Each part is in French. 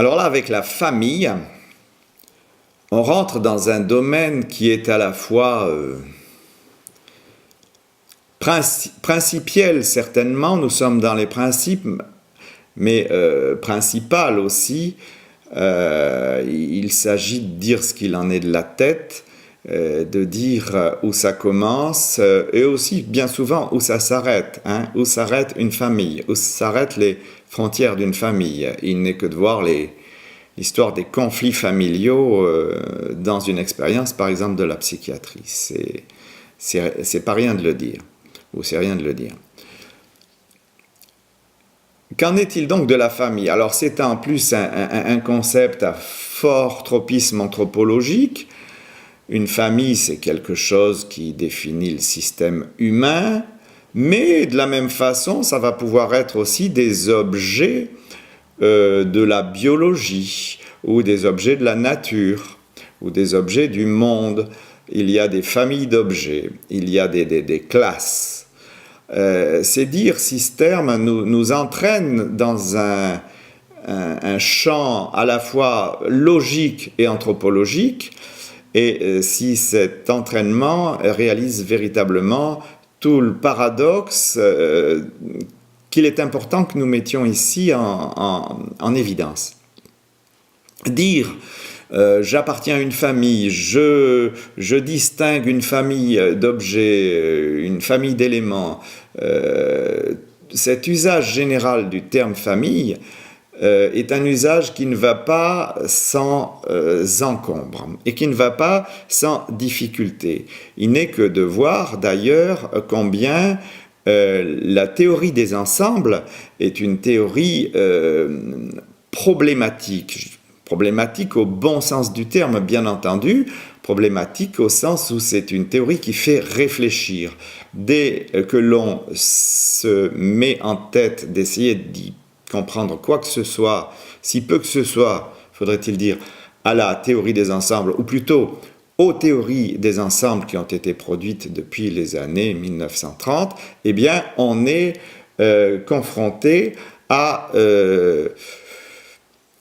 Alors là, avec la famille, on rentre dans un domaine qui est à la fois principiel, certainement, nous sommes dans les principes, mais principal aussi. Il s'agit de dire ce qu'il en est de la tête, de dire où ça commence, et aussi bien souvent où ça s'arrête, hein, où s'arrête une famille, où s'arrêtent les frontières d'une famille. Il n'est que de voir l'histoire des conflits familiaux dans une expérience, par exemple, de la psychiatrie. C'est pas rien de le dire, ou c'est rien de le dire. Qu'en est-il donc de la famille? Alors c'est en plus un concept à fort tropisme anthropologique. Une famille, c'est quelque chose qui définit le système humain, mais de la même façon, ça va pouvoir être aussi des objets de la biologie, ou des objets de la nature, ou des objets du monde. Il y a des familles d'objets, il y a des classes. C'est dire si ce terme nous entraîne dans un champ à la fois logique et anthropologique, et si cet entraînement réalise véritablement tout le paradoxe qu'il est important que nous mettions ici en évidence. Dire j'appartiens à une famille, je distingue une famille d'objets, une famille d'éléments. Cet usage général du terme famille est un usage qui ne va pas sans encombre et qui ne va pas sans difficulté. Il n'est que de voir d'ailleurs combien la théorie des ensembles est une théorie problématique. Problématique au bon sens du terme, bien entendu, problématique au sens où c'est une théorie qui fait réfléchir. Dès que l'on se met en tête d'essayer d'y comprendre quoi que ce soit, si peu que ce soit, faudrait-il dire, à la théorie des ensembles, ou plutôt aux théories des ensembles qui ont été produites depuis les années 1930, eh bien, on est confronté à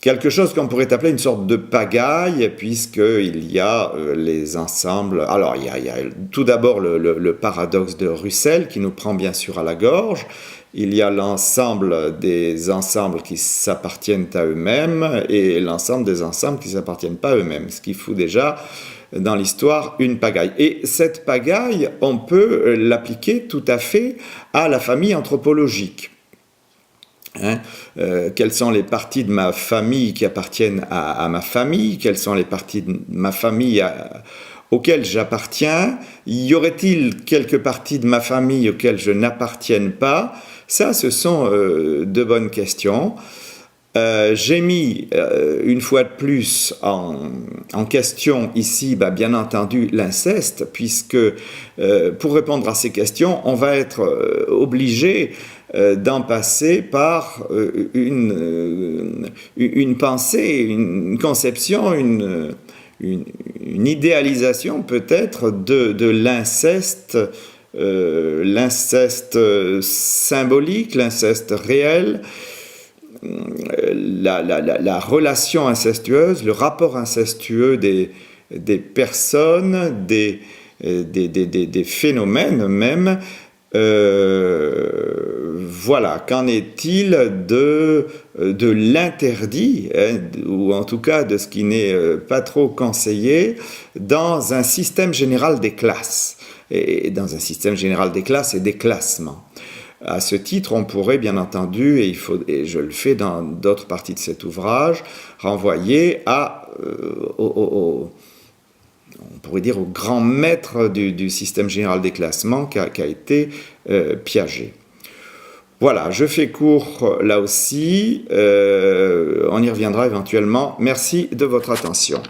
quelque chose qu'on pourrait appeler une sorte de pagaille, puisqu'il y a les ensembles. Alors, il y a tout d'abord le paradoxe de Russell qui nous prend bien sûr à la gorge. Il y a l'ensemble des ensembles qui s'appartiennent à eux-mêmes et l'ensemble des ensembles qui ne s'appartiennent pas à eux-mêmes, ce qui fout déjà dans l'histoire une pagaille. Et cette pagaille, on peut l'appliquer tout à fait à la famille anthropologique. Quelles sont les parties de ma famille qui appartiennent à ma famille? Quelles sont les parties de ma famille auxquelles j'appartiens? Y aurait-il quelques parties de ma famille auxquelles je n'appartienne pas? Ça, ce sont de bonnes questions. J'ai mis une fois de plus en question ici, bien entendu, l'inceste, puisque pour répondre à ces questions, on va être obligé d'en passer par une pensée, une conception, une idéalisation peut-être de l'inceste, l'inceste symbolique, l'inceste réel, la relation incestueuse, le rapport incestueux des personnes, des phénomènes même. Voilà, qu'en est-il de l'interdit, ou en tout cas de ce qui n'est pas trop conseillé dans un système général des classes, et dans un système général des classes et des classements. À ce titre, on pourrait bien entendu, et je le fais dans d'autres parties de cet ouvrage, renvoyer on pourrait dire au grand maître du système général des classements qui a été Piaget. Voilà, je fais court là aussi, on y reviendra éventuellement. Merci de votre attention.